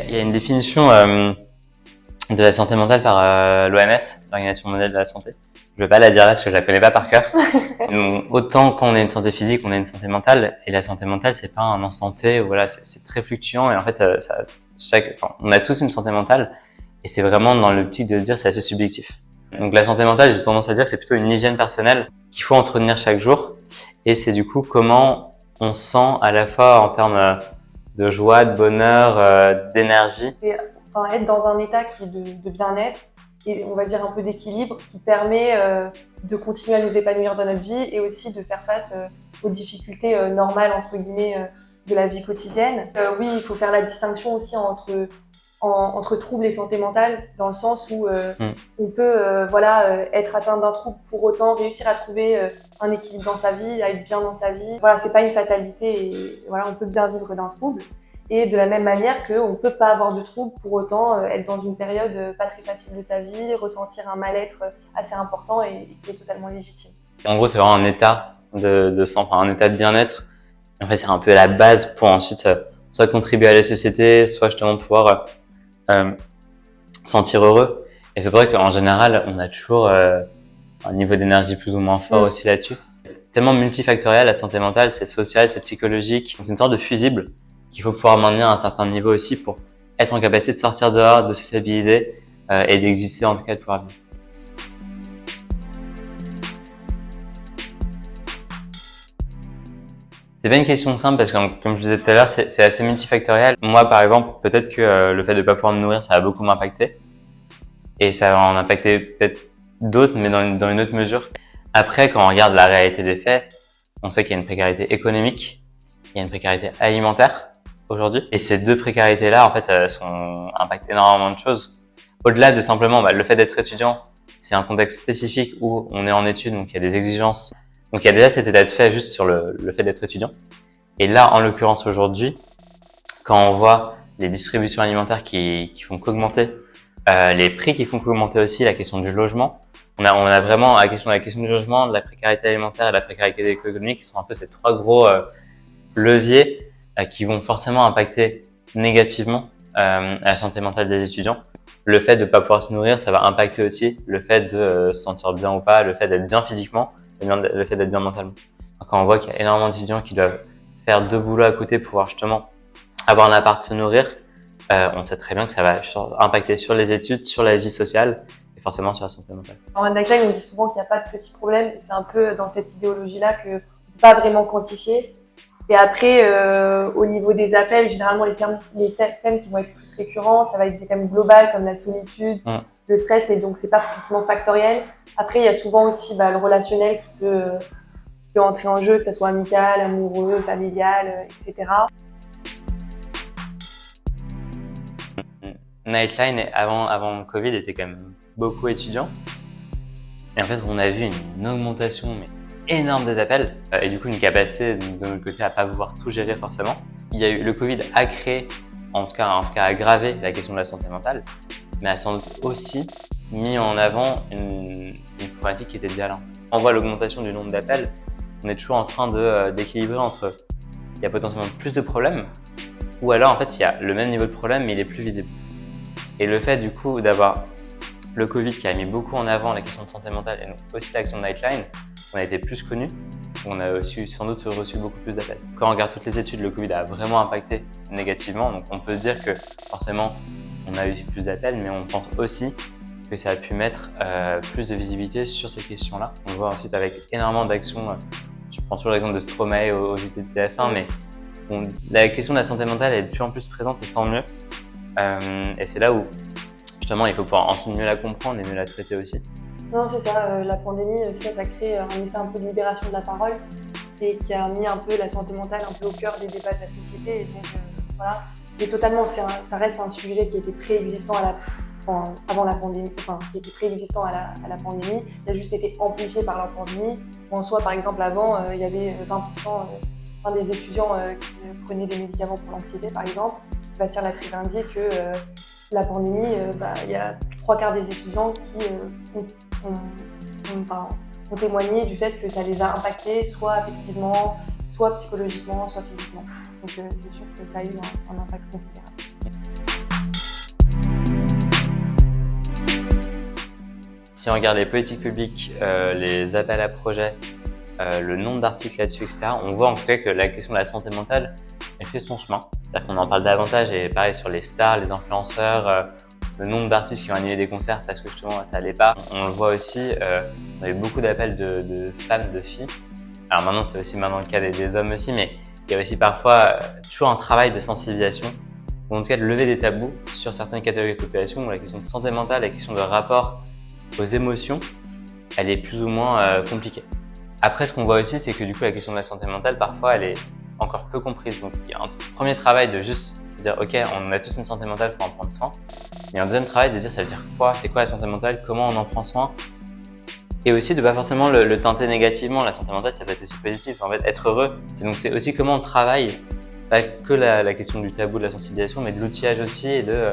il y a une définition de la santé mentale par l'OMS, l'Organisation mondiale de la santé. Je vais pas la dire là parce que je la connais pas par cœur. Donc, autant qu'on a une santé physique, on a une santé mentale. Et la santé mentale, c'est pas un instant T. Voilà, c'est très fluctuant. Et en fait, on a tous une santé mentale. Et c'est vraiment dans l'optique de dire c'est assez subjectif. Donc la santé mentale, j'ai tendance à dire que c'est plutôt une hygiène personnelle qu'il faut entretenir chaque jour. Et c'est du coup comment on sent à la fois en termes de joie, de bonheur, d'énergie. Et, enfin, être dans un état qui est de bien-être et on va dire un peu d'équilibre qui permet de continuer à nous épanouir dans notre vie et aussi de faire face aux difficultés normales entre guillemets de la vie quotidienne. Oui, il faut faire la distinction aussi entre troubles et santé mentale, dans le sens où on peut être atteint d'un trouble pour autant réussir à trouver un équilibre dans sa vie, à être bien dans sa vie. Voilà, c'est pas une fatalité et voilà, on peut bien vivre d'un trouble. Et de la même manière qu'on ne peut pas avoir de trouble pour autant être dans une période pas très facile de sa vie, ressentir un mal-être assez important et qui est totalement légitime. En gros, c'est vraiment un état un état de bien-être. En fait, c'est un peu la base pour ensuite soit contribuer à la société, soit justement pouvoir sentir heureux. Et c'est vrai qu'en général, on a toujours un niveau d'énergie plus ou moins fort aussi là-dessus. C'est tellement multifactoriel, la santé mentale, c'est social, c'est psychologique. Donc, c'est une sorte de fusible qu'il faut pouvoir maintenir à un certain niveau aussi pour être en capacité de sortir dehors, de sociabiliser et d'exister, en tout cas de pouvoir vivre. C'est pas une question simple parce que, comme je disais tout à l'heure, c'est assez multifactoriel. Moi, par exemple, peut-être que le fait de pas pouvoir me nourrir, ça va beaucoup m'impacter. Et ça va en impacter peut-être d'autres, mais dans une autre mesure. Après, quand on regarde la réalité des faits, on sait qu'il y a une précarité économique, il y a une précarité alimentaire aujourd'hui. Et ces deux précarités-là, en fait, impactent énormément de choses. Au-delà de simplement le fait d'être étudiant, c'est un contexte spécifique où on est en études, donc il y a des exigences. Donc il y a déjà cet état de fait juste sur le fait d'être étudiant. Et là, en l'occurrence aujourd'hui, quand on voit les distributions alimentaires qui font qu'augmenter, les prix qui font qu'augmenter aussi, la question du logement, on a vraiment la question du logement, de la précarité alimentaire et de la précarité économique qui sont un peu ces trois gros leviers qui vont forcément impacter négativement la santé mentale des étudiants. Le fait de ne pas pouvoir se nourrir, ça va impacter aussi le fait de se sentir bien ou pas, le fait d'être bien physiquement, le fait d'être bien mentalement. Quand on voit qu'il y a énormément d'étudiants qui doivent faire deux boulots à côté pour pouvoir justement avoir un appart, se nourrir, on sait très bien que ça va impacter sur les études, sur la vie sociale et forcément sur la santé mentale. En Nagla, on dit souvent qu'il n'y a pas de petits problèmes. C'est un peu dans cette idéologie-là qu'on ne peut pas vraiment quantifier. Et après, au niveau des appels, généralement les thèmes qui vont être plus récurrents, ça va être des thèmes globaux comme la solitude, le stress, mais donc c'est pas forcément factoriel. Après, il y a souvent aussi le relationnel qui peut entrer en jeu, que ce soit amical, amoureux, familial, etc. Nightline, avant le Covid, était quand même beaucoup étudiants. Et en fait, on a vu une augmentation énorme des appels et du coup une capacité de notre côté à pas pouvoir tout gérer forcément. Le Covid a créé, en tout cas aggravé la question de la santé mentale, mais a sans doute aussi mis en avant une problématique qui était déjà là. On voit l'augmentation du nombre d'appels, on est toujours en train d'équilibrer entre il y a potentiellement plus de problèmes ou alors en fait il y a le même niveau de problème mais il est plus visible. Et le fait du coup d'avoir le Covid qui a mis beaucoup en avant la question de santé mentale et donc aussi l'action de Nightline, on a été plus connus, on a aussi sans doute reçu beaucoup plus d'appels. Quand on regarde toutes les études, le Covid a vraiment impacté négativement, donc on peut se dire que forcément on a eu plus d'appels, mais on pense aussi que ça a pu mettre plus de visibilité sur ces questions-là. On le voit ensuite avec énormément d'actions, je prends toujours l'exemple de Stromae aux JT de TF1, mais la question de la santé mentale est de plus en plus présente et tant mieux. Et c'est là où justement il faut pouvoir ensuite mieux la comprendre et mieux la traiter aussi. Non, c'est ça, la pandémie, ça crée un effet un peu de libération de la parole et qui a mis un peu la santé mentale un peu au cœur des débats de la société. Et donc, voilà. Mais totalement, ça reste un sujet qui était préexistant avant la pandémie, qui était préexistant à la pandémie, qui a juste été amplifié par la pandémie. En soi, par exemple, avant, il y avait 20% des étudiants qui prenaient des médicaments pour l'anxiété, par exemple. Sébastien Latrive indique que la pandémie, il y a 3/4 des étudiants qui ont témoigné du fait que ça les a impactés, soit affectivement, soit psychologiquement, soit physiquement. Donc c'est sûr que ça a eu un impact considérable. Si on regarde les politiques publiques, les appels à projets, le nombre d'articles là-dessus, etc., on voit en tout cas que la question de la santé mentale, elle fait son chemin. C'est-à-dire qu'on en parle davantage et pareil sur les stars, les influenceurs, le nombre d'artistes qui ont annulé des concerts parce que justement ça allait pas. On le voit aussi, on a eu beaucoup d'appels de femmes, de filles. Alors maintenant c'est aussi maintenant le cas des hommes aussi, mais il y a aussi parfois toujours un travail de sensibilisation, ou en tout cas de lever des tabous sur certaines catégories de population où la question de santé mentale, la question de rapport aux émotions, elle est plus ou moins compliquée. Après, ce qu'on voit aussi, c'est que du coup, la question de la santé mentale, parfois, elle est encore peu comprise. Donc, il y a un premier travail de juste se dire, OK, on a tous une santé mentale, il faut en prendre soin. Il y a un deuxième travail de dire, ça veut dire quoi? C'est quoi la santé mentale? Comment on en prend soin? Et aussi de pas forcément le teinter négativement. La santé mentale, ça peut être aussi positif. En fait, être heureux. Et donc, c'est aussi comment on travaille, pas que la question du tabou, de la sensibilisation, mais de l'outillage aussi et de,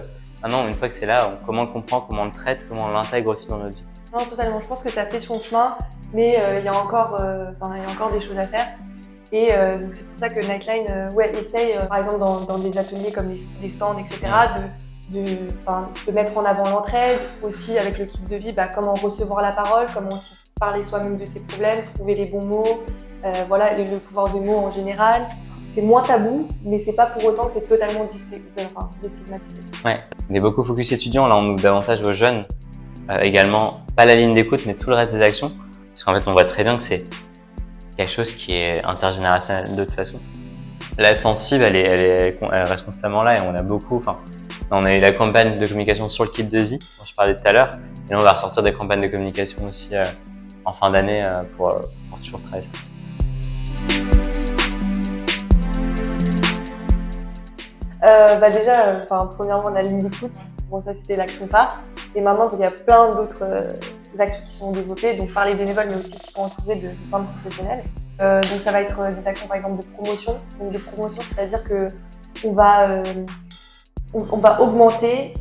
non, une fois que c'est là, comment on le comprend, comment on le traite, comment on l'intègre aussi dans notre vie. Non, totalement. Je pense que ça fait son chemin, mais il y a encore des choses à faire. Et donc c'est pour ça que Nightline essaye, par exemple dans des ateliers comme les stands, etc., de mettre en avant l'entraide, aussi avec le kit de vie, comment recevoir la parole, comment aussi parler soi-même de ses problèmes, trouver les bons mots, le pouvoir des mots en général. C'est moins tabou, mais c'est pas pour autant que c'est totalement déstigmatisé. Ouais, on est beaucoup focus étudiants, là on ouvre davantage aux jeunes. Également, pas la ligne d'écoute, mais tout le reste des actions. Parce qu'en fait, on voit très bien que c'est quelque chose qui est intergénérationnel de toute façon. La sensible, elle reste constamment là et on a beaucoup, on a eu la campagne de communication sur le kit de vie, dont je parlais tout à l'heure. Et là, on va ressortir des campagnes de communication aussi en fin d'année pour toujours travailler ça. Déjà, premièrement, la ligne d'écoute. Bon, ça, c'était l'action phare. Et maintenant, il y a plein d'autres actions qui sont développées, donc par les bénévoles, mais aussi qui sont entourées de plein de professionnels. Donc, ça va être des actions, par exemple, de promotion. Donc, de promotion, c'est-à-dire que on va augmenter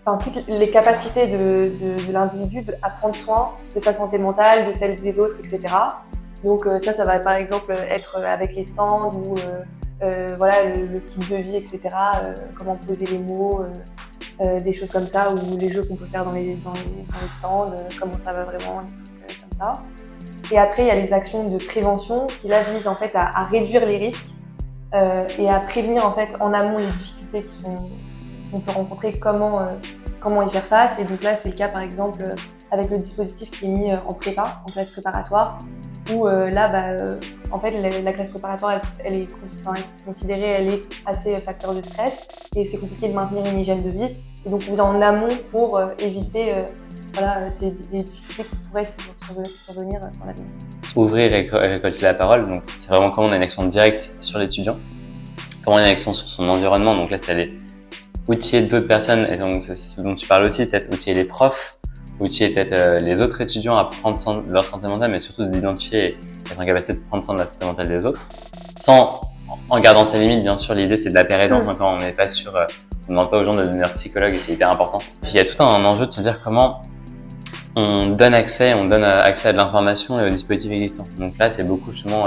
toutes les capacités de l'individu à prendre soin de sa santé mentale, de celle des autres, etc. Donc, ça va par exemple être avec les stands ou le kit de vie, etc. Comment poser les mots, des choses comme ça, ou les jeux qu'on peut faire dans les stands, comment ça va vraiment, des trucs comme ça. Et après, il y a les actions de prévention qui là visent en fait à réduire les risques et à prévenir en fait en amont les difficultés qu'on peut rencontrer, comment y faire face. Et donc là, c'est le cas par exemple avec le dispositif qui est mis en classe préparatoire, où en fait la classe préparatoire elle est considérée, elle est assez facteur de stress et c'est compliqué de maintenir une hygiène de vie. Et donc on vient en amont pour éviter des difficultés qui pourraient survenir dans l'avenir. Ouvrir et récolter la parole, donc c'est vraiment comment on a une action directe sur l'étudiant, comment on a une action sur son environnement. Donc là, c'est aller outiller d'autres personnes, et donc c'est ce dont tu parles aussi, peut-être outiller les profs, outiller peut-être les autres étudiants à prendre soin de leur santé mentale, mais surtout d'identifier et être en capacité de prendre soin de la santé mentale des autres, en gardant ses limites, bien sûr. L'idée, c'est de la pérédance. Quand on n'est pas sûr, on ne demande pas aux gens de devenir psychologue et c'est hyper important. Puis il y a tout un enjeu de se dire comment on donne accès à de l'information et aux dispositifs existants. Donc là, c'est beaucoup justement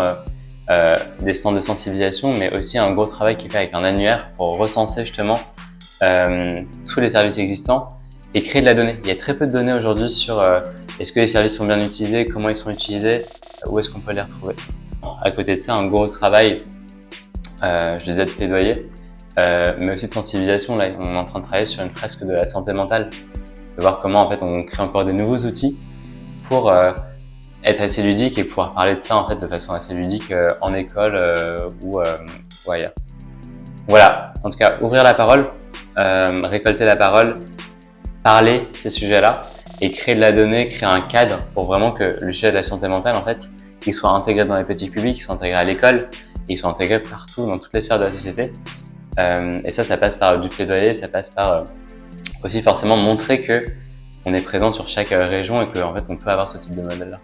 des stands de sensibilisation, mais aussi un gros travail qui est fait avec un annuaire pour recenser justement tous les services existants et créer de la donnée. Il y a très peu de données aujourd'hui sur est-ce que les services sont bien utilisés, comment ils sont utilisés, où est-ce qu'on peut les retrouver. À côté de ça, un gros travail, je disais de plaidoyer, mais aussi de sensibilisation. Là, on est en train de travailler sur une fresque de la santé mentale, de voir comment en fait on crée encore des nouveaux outils pour être assez ludique et pouvoir parler de ça en fait de façon assez ludique en école ou ailleurs. Voilà, en tout cas, ouvrir la parole, récolter la parole, parler de ces sujets-là et créer de la donnée, créer un cadre pour vraiment que le sujet de la santé mentale, en fait, il soit intégré dans les politiques publiques, il soit intégré à l'école, il soit intégré partout, dans toutes les sphères de la société. Et ça passe par du plaidoyer, ça passe par aussi forcément montrer que on est présent sur chaque région et qu'en fait, on peut avoir ce type de modèle-là.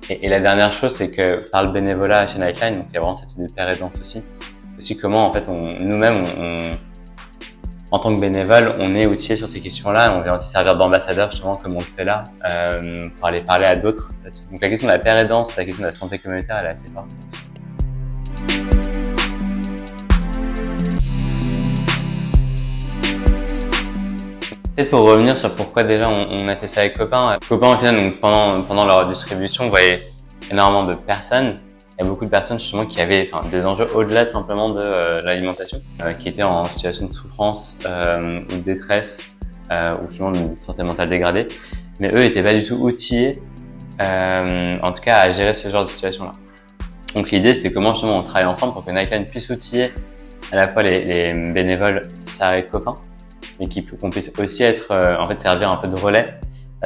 Et la dernière chose, c'est que par le bénévolat chez Nightline, donc il y a vraiment cette idée de pérédance aussi. C'est aussi comment, en fait, nous-mêmes, en tant que bénévole, on est outillés sur ces questions-là. On vient aussi servir d'ambassadeur, justement, comme on le fait là, pour aller parler à d'autres. Donc la question de la pérédance, la question de la santé communautaire, elle est assez forte. Peut-être pour revenir sur pourquoi déjà on a fait ça avec Copain. Copain, au final, donc pendant leur distribution, on voyait énormément de personnes. Il y a beaucoup de personnes justement qui avaient des enjeux au-delà simplement de l'alimentation, qui étaient en situation de souffrance ou de détresse ou justement de santé mentale dégradée. Mais eux n'étaient pas du tout outillés, en tout cas à gérer ce genre de situation-là. Donc l'idée, c'était comment justement on travaille ensemble pour que Nightline puisse outiller à la fois les bénévoles salariés de Copain, mais qu'on puisse aussi être, servir un peu de relais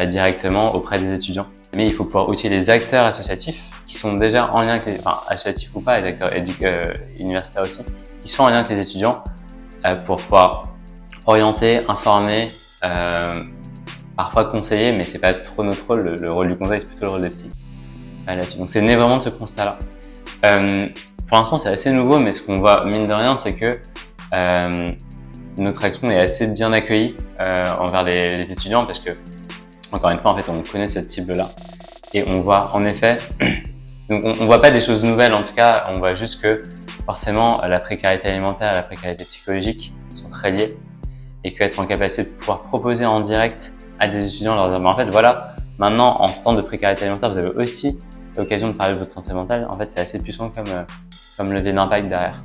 directement auprès des étudiants. Mais il faut pouvoir outiller les acteurs associatifs qui sont déjà en lien avec associatifs ou pas, les acteurs universitaires aussi, qui sont en lien avec les étudiants pour pouvoir orienter, informer, parfois conseiller, mais c'est pas trop notre rôle. Le rôle du conseil, c'est plutôt le rôle de psy là-dessus. Donc c'est né vraiment de ce constat-là. Pour l'instant, c'est assez nouveau, mais ce qu'on voit mine de rien, c'est que notre action est assez bien accueillie envers les étudiants parce que, encore une fois, en fait, on connaît cette cible-là et on voit en effet, donc on voit pas des choses nouvelles en tout cas, on voit juste que forcément la précarité alimentaire et la précarité psychologique sont très liées et qu'être en capacité de pouvoir proposer en direct à des étudiants leur dire, en fait, voilà, maintenant en ce temps de précarité alimentaire, vous avez aussi l'occasion de parler de votre santé mentale. En fait, c'est assez puissant comme levier d'impact derrière.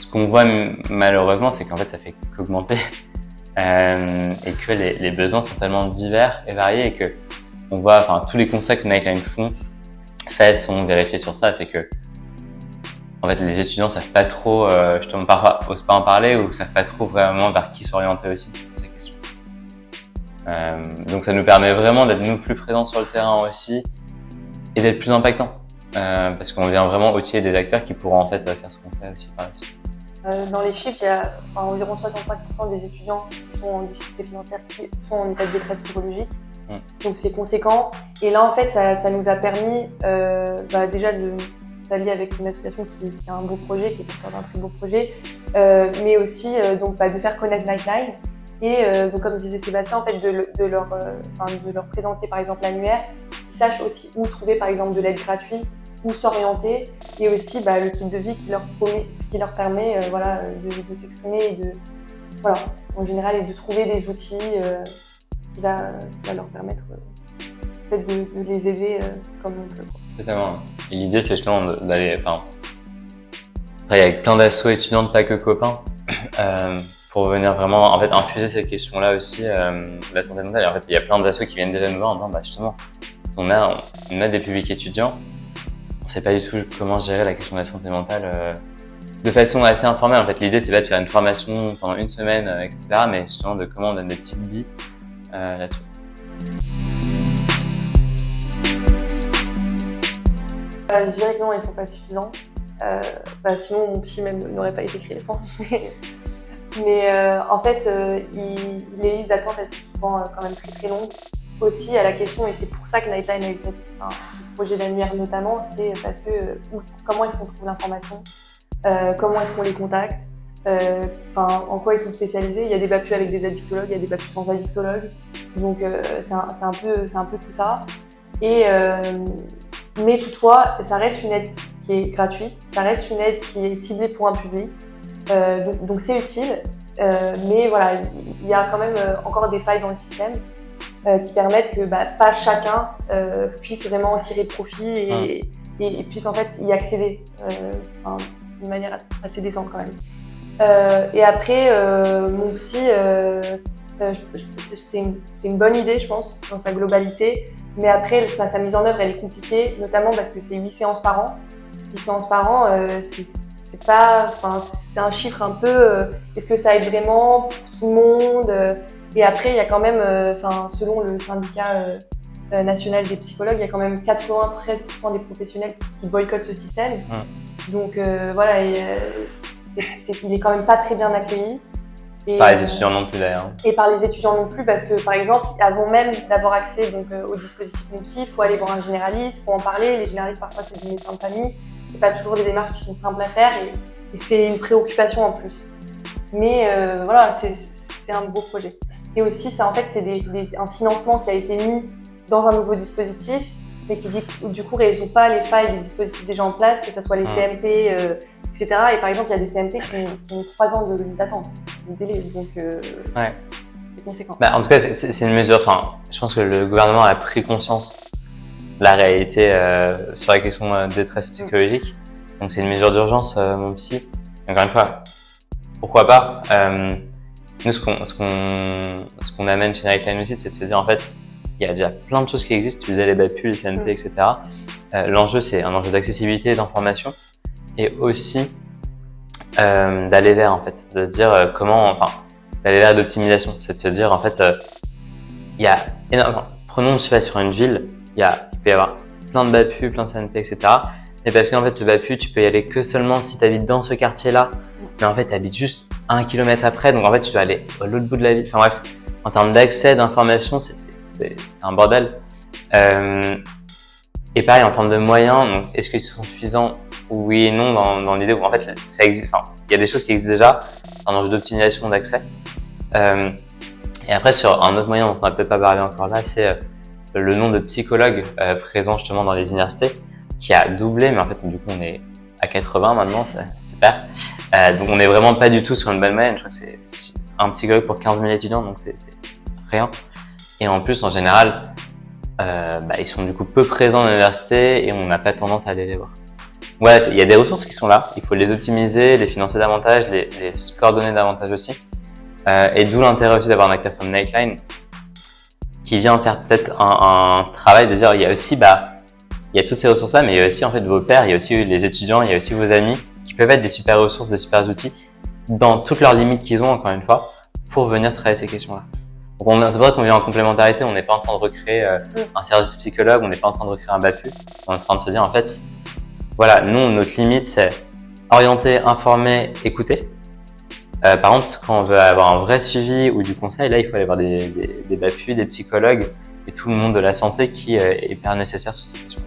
Ce qu'on voit malheureusement, c'est qu'en fait, ça fait qu'augmenter et que les besoins sont tellement divers et variés et que on voit, tous les constats que Nightline sont vérifiés sur ça, c'est que en fait, les étudiants savent pas trop, justement, parfois osent pas en parler ou savent pas trop vraiment vers qui s'orienter aussi pour ces questions. Donc, ça nous permet vraiment d'être nous plus présents sur le terrain aussi et d'être plus impactants. Parce qu'on vient vraiment outiller des acteurs qui pourront en fait faire ce qu'on fait aussi par la suite. Dans les chiffres, il y a environ 65% des étudiants qui sont en difficulté financière qui sont en état de détresse psychologique. Donc c'est conséquent. Et là, en fait, ça nous a permis déjà d'aller avec une association qui a un beau projet, qui est porteur d'un très beau projet, mais aussi de faire connaître Nightline. Et donc comme disait Sébastien, en fait, de leur présenter par exemple l'annuaire, qu'ils sachent aussi où trouver par exemple de l'aide gratuite, où s'orienter, et aussi le kit de vie qui leur permet de s'exprimer et en général, et de trouver des outils qui va leur permettre peut-être de les aider comme on peut. Totalement. Et l'idée, c'est justement d'aller, travailler avec plein d'assauts étudiantes, pas que Copain, pour venir vraiment en fait infuser cette question-là aussi de la santé mentale. Et en fait, il y a plein d'assauts qui viennent déjà nous voir en disant justement, on a des publics étudiants, on sait pas du tout comment gérer la question de la santé mentale de façon assez informelle. En fait, l'idée, c'est pas de faire une formation pendant une semaine, etc., mais justement de comment on donne des petites billes là-dessus. Je dirais que non, ils sont pas suffisants. Sinon, mon psy même n'aurait pas été créé, je pense. Mais en fait, les listes d'attente, elles sont souvent quand même très très longues. Aussi à la question, et c'est pour ça que Nightline a eu ce projet d'annuaire notamment, c'est parce que comment est-ce qu'on trouve l'information, comment est-ce qu'on les contacte, en quoi ils sont spécialisés. Il y a des BAPU avec des addictologues, il y a des BAPU sans addictologues, donc c'est un peu tout ça. Mais toutefois, ça reste une aide qui est gratuite, ça reste une aide qui est ciblée pour un public, donc c'est utile, mais voilà, il y a quand même encore des failles dans le système qui permettent que pas chacun puisse vraiment en tirer profit et puisse en fait y accéder d'une manière assez décente quand même. Et après, mon psy, c'est une bonne idée, je pense, dans sa globalité. Mais après, sa mise en œuvre, elle est compliquée, notamment parce que c'est 8 séances par an. 8 séances par an, c'est un chiffre un peu. Est-ce que ça aide vraiment pour tout le monde? Et après, il y a quand même, selon le syndicat national des psychologues, il y a quand même 93% des professionnels qui boycottent ce système. Donc voilà, il est quand même pas très bien accueilli. Par les étudiants non plus d'ailleurs. Et par les étudiants non plus, parce que par exemple, avant même d'avoir accès au dispositif MonPsy, il faut aller voir un généraliste, il faut en parler. Les généralistes, parfois, c'est des médecins de famille. C'est pas toujours des démarches qui sont simples à faire et c'est une préoccupation en plus. Mais voilà, c'est un beau projet. Et aussi, ça, en fait, c'est un financement qui a été mis dans un nouveau dispositif mais qui dit que du coup résout pas les failles des dispositifs déjà en place, que ce soit les CMP, etc. Et par exemple, il y a des CMP qui ont 3 ans de liste d'attente, de délai, donc Ouais. c'est conséquent. Bah, en tout cas, c'est une mesure. Enfin, je pense que le gouvernement a pris conscience de la réalité sur la question de détresse psychologique. Donc, c'est une mesure d'urgence, mon psy. Encore une fois, pourquoi pas. Nous, ce qu'on amène chez Nightline aussi, c'est de se dire, en fait, il y a déjà plein de choses qui existent. Tu disais les BAPU, les CNP, etc. L'enjeu, c'est un enjeu d'accessibilité et d'information. Et aussi d'aller vers, en fait, de se dire d'aller vers d'optimisation. C'est de se dire, en fait, il y a énormément. Prenons, je sais pas, sur une ville, il peut y avoir plein de BAPU, plein de CNP, etc. Mais parce qu'en fait, ce BAPU, tu peux y aller que seulement si tu habites dans ce quartier-là. Mais en fait, tu habites juste 1 kilomètre après. Donc, en fait, tu dois aller à l'autre bout de la ville. Enfin, bref, en termes d'accès, d'information, c'est un bordel. Et pareil, en termes de moyens, donc, est-ce qu'ils sont suffisants? Oui et non, dans l'idée où, en fait, ça existe. Enfin, il y a des choses qui existent déjà. C'est un enjeu d'optimisation d'accès. Et après, sur un autre moyen dont on n'a peut-être pas parlé encore là, c'est le nombre de psychologues présents justement dans les universités, qui a doublé, mais en fait, du coup, on est à 80 maintenant, c'est super. Donc, on n'est vraiment pas du tout sur une bonne moyenne. Je crois que c'est un psychologue pour 15 000 étudiants, donc c'est rien. Et en plus, en général, ils sont du coup peu présents dans l'université et on n'a pas tendance à aller les voir. Ouais, il y a des ressources qui sont là, il faut les optimiser, les financer davantage, les coordonner davantage aussi. Et d'où l'intérêt aussi d'avoir un acteur comme Nightline qui vient faire peut-être un travail de dire il y a aussi il y a toutes ces ressources là, mais il y a aussi en fait vos pairs, il y a aussi les étudiants, il y a aussi vos amis qui peuvent être des super ressources, des super outils dans toutes leurs limites qu'ils ont, encore une fois, pour venir travailler ces questions là. Donc c'est vrai qu'on vient en complémentarité, on n'est pas en train de recréer un service de psychologue, on n'est pas en train de recréer un BAPU, on est en train de se dire en fait voilà, nous notre limite c'est orienter, informer, écouter. Par contre, quand on veut avoir un vrai suivi ou du conseil, là, il faut aller voir des BAPU, des psychologues et tout le monde de la santé qui est hyper nécessaire sur ces questions.